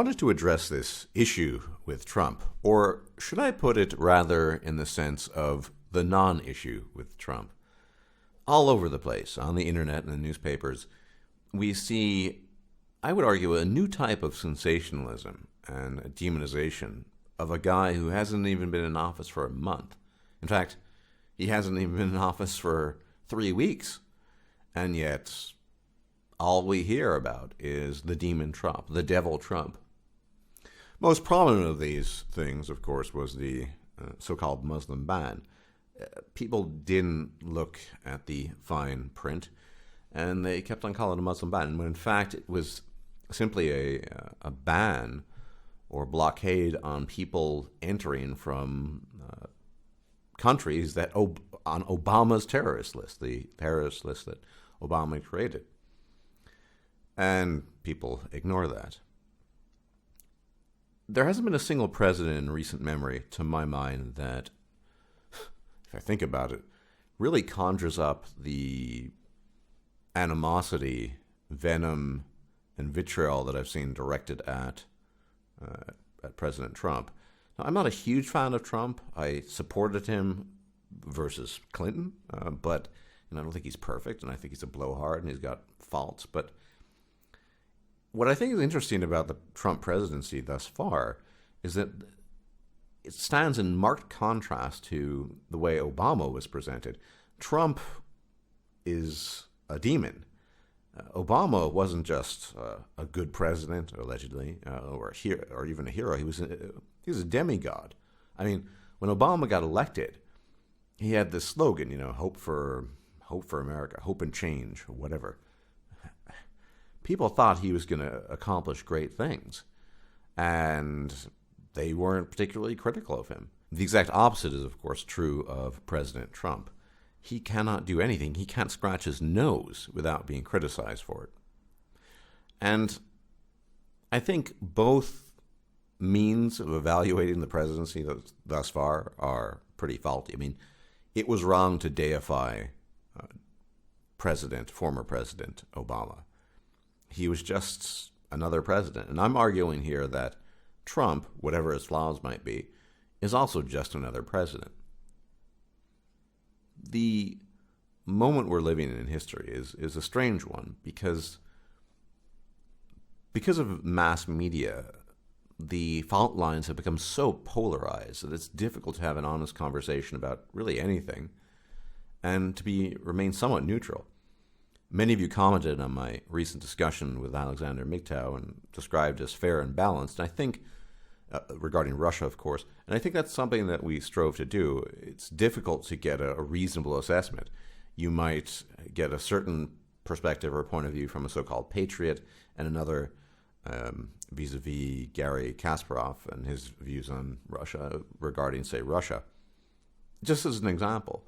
wanted to address this issue with Trump, or should I put it rather in the sense of the non-issue with Trump? All over the place, on the internet and the newspapers, we see, I would argue, a new type of sensationalism and a demonization of a guy who hasn't even been in office for a month. In fact, he hasn't even been in office for 3 weeks. And yet, all we hear about is the demon Trump, the devil Trump. Most prominent of these things, of course, was the so-called Muslim ban. People didn't look at the fine print, and they kept on calling it a Muslim ban, when in fact it was simply a ban or blockade on people entering from countries that on Obama's terrorist list, the terrorist list that Obama created. And people ignore that. There hasn't been a single president in recent memory, to my mind, that, if I think about it, really conjures up the animosity, venom, and vitriol that I've seen directed at President Trump. Now, I'm not a huge fan of Trump. I supported him versus Clinton, but I don't think he's perfect, and I think he's a blowhard, and he's got faults. But what I think is interesting about the Trump presidency thus far is that it stands in marked contrast to the way Obama was presented. Trump is a demon. Obama wasn't just a good president, allegedly, or even a hero. He was a demigod. I mean, when Obama got elected, he had this slogan, hope for America, hope and change, or whatever. People thought he was going to accomplish great things, and they weren't particularly critical of him. The exact opposite is, of course, true of President Trump. He cannot do anything. He can't scratch his nose without being criticized for it. And I think both means of evaluating the presidency thus far are pretty faulty. I mean, it was wrong to deify former President Obama. He was just another president. And I'm arguing here that Trump, whatever his flaws might be, is also just another president. The moment we're living in history is a strange one because of mass media, the fault lines have become so polarized that it's difficult to have an honest conversation about really anything and to remain somewhat neutral. Many of you commented on my recent discussion with Alexander Migtow and described as fair and balanced, and I think, regarding Russia, of course, and I think that's something that we strove to do. It's difficult to get a reasonable assessment. You might get a certain perspective or point of view from a so-called patriot and another vis-a-vis Gary Kasparov and his views on Russia regarding, say, Russia, just as an example.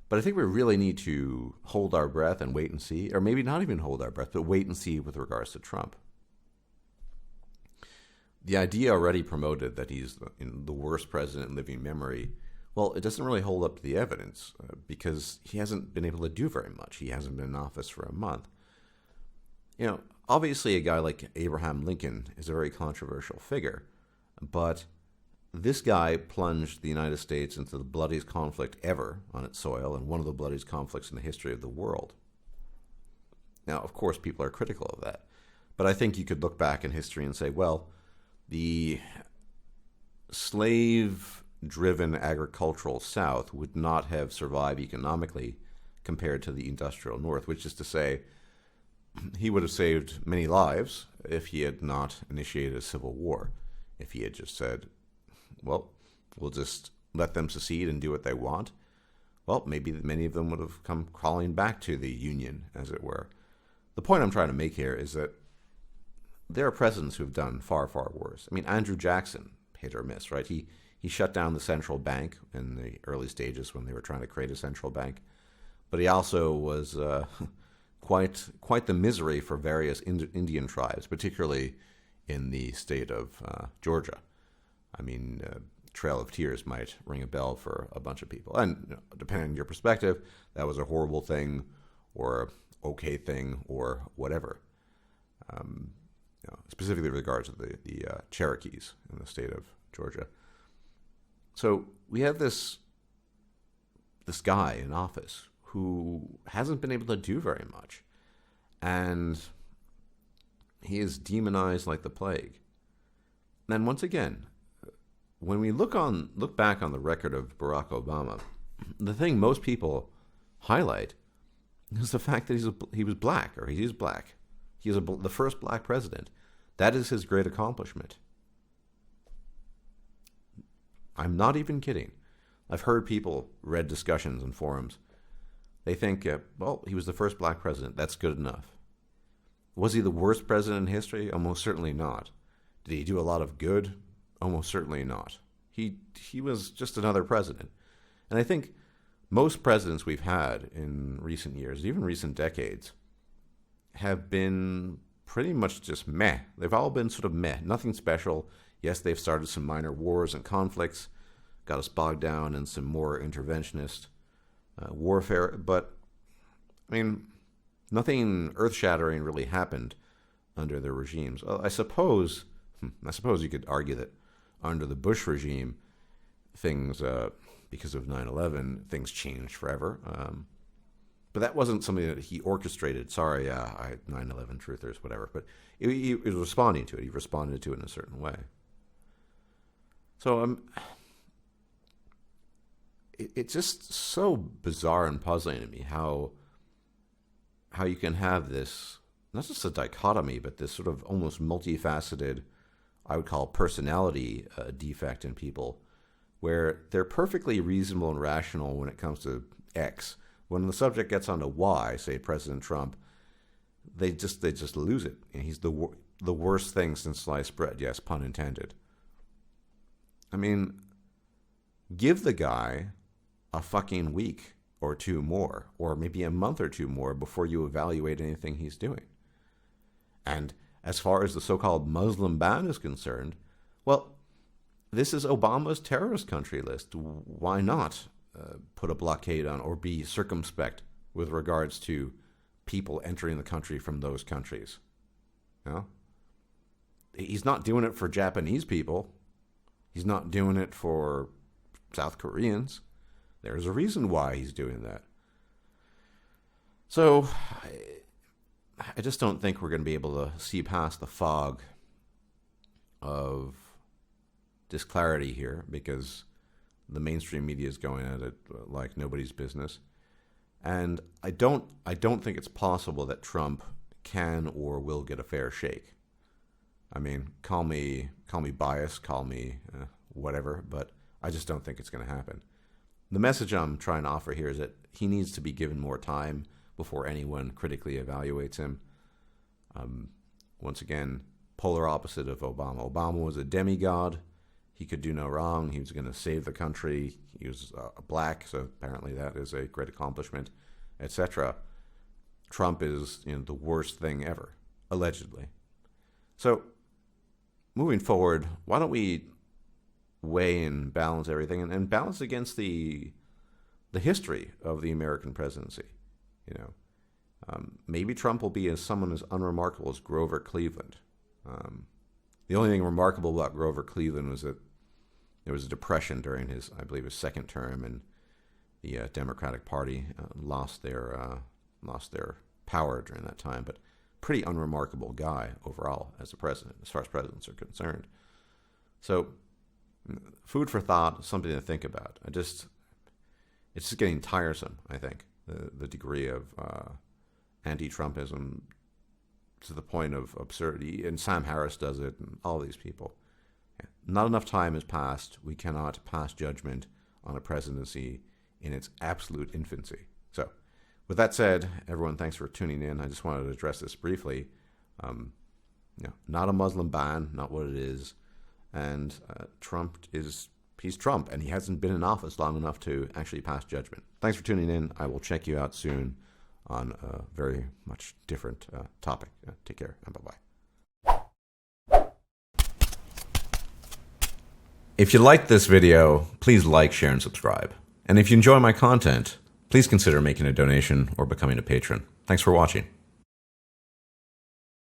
But I think we really need to hold our breath and wait and see, or maybe not even hold our breath, but wait and see with regards to Trump. The idea already promoted that he's the worst president in living memory, well, it doesn't really hold up to the evidence because he hasn't been able to do very much. He hasn't been in office for a month. Obviously a guy like Abraham Lincoln is a very controversial figure, but this guy plunged the United States into the bloodiest conflict ever on its soil and one of the bloodiest conflicts in the history of the world. Now, of course, people are critical of that, but I think you could look back in history and say, well, the slave-driven agricultural South would not have survived economically compared to the industrial North, which is to say, he would have saved many lives if he had not initiated a civil war, if he had just said, well, we'll just let them secede and do what they want. Well, maybe many of them would have come crawling back to the Union, as it were. The point I'm trying to make here is that there are presidents who have done far, far worse. I mean, Andrew Jackson, hit or miss, right? He shut down the central bank in the early stages when they were trying to create a central bank. But he also was quite the misery for various Indian tribes, particularly in the state of Georgia. I mean, Trail of Tears might ring a bell for a bunch of people. And depending on your perspective, that was a horrible thing or okay thing or whatever. specifically with regards to the Cherokees in the state of Georgia. So we have this guy in office who hasn't been able to do very much, and he is demonized like the plague. And once again, when we look back on the record of Barack Obama, the thing most people highlight is the fact that he was black, or he is black. He is the first black president. That is his great accomplishment. I'm not even kidding. I've heard people read discussions in forums. They think, well, he was the first black president. That's good enough. Was he the worst president in history? Almost certainly not. Did he do a lot of good? Almost certainly not. He was just another president. And I think most presidents we've had in recent years, even recent decades, have been pretty much just meh. They've all been sort of meh, nothing special. Yes, they've started some minor wars and conflicts, got us bogged down in some more interventionist warfare, but I mean, nothing earth-shattering really happened under their regimes. I suppose you could argue that under the Bush regime, things, because of 9/11, things changed forever. But that wasn't something that he orchestrated. Sorry, 9/11 truthers, whatever. But he was responding to it. He responded to it in a certain way. So it's just so bizarre and puzzling to me how you can have this, not just a dichotomy, but this sort of almost multifaceted, I would call personality defect in people, where they're perfectly reasonable and rational when it comes to X. When the subject gets onto Y, say President Trump, they just lose it. And he's the worst thing since sliced bread. Yes, pun intended. I mean, give the guy a fucking week or two more, or maybe a month or two more before you evaluate anything he's doing. And as far as the so-called Muslim ban is concerned, well, this is Obama's terrorist country list. Why not put a blockade on or be circumspect with regards to people entering the country from those countries? You know? He's not doing it for Japanese people. He's not doing it for South Koreans. There's a reason why he's doing that. So I just don't think we're going to be able to see past the fog of disclarity here, because the mainstream media is going at it like nobody's business. And I don't think it's possible that Trump can or will get a fair shake. I mean, call me biased, call me whatever, but I just don't think it's going to happen. The message I'm trying to offer here is that he needs to be given more time before anyone critically evaluates him. Once again, polar opposite of Obama. Obama was a demigod. He could do no wrong. He was going to save the country. He was black, so apparently that is a great accomplishment, etc. Trump is, the worst thing ever, allegedly. So, moving forward, why don't we weigh and balance everything and balance against the history of the American presidency? Maybe Trump will be someone as unremarkable as Grover Cleveland. The only thing remarkable about Grover Cleveland was that there was a depression during his, I believe, his second term, and the Democratic Party lost their power during that time. But pretty unremarkable guy overall as a president, as far as presidents are concerned. So, food for thought, something to think about. It's just getting tiresome, I think, the degree of anti-Trumpism to the point of absurdity. And Sam Harris does it, and all these people. Not enough time has passed. We cannot pass judgment on a presidency in its absolute infancy. So, with that said, everyone, thanks for tuning in. I just wanted to address this briefly. Not a Muslim ban, not what it is. And he's Trump, and he hasn't been in office long enough to actually pass judgment. Thanks for tuning in. I will check you out soon on a very much different topic. Take care, and bye-bye. If you liked this video, please like, share, and subscribe. And if you enjoy my content, please consider making a donation or becoming a patron. Thanks for watching.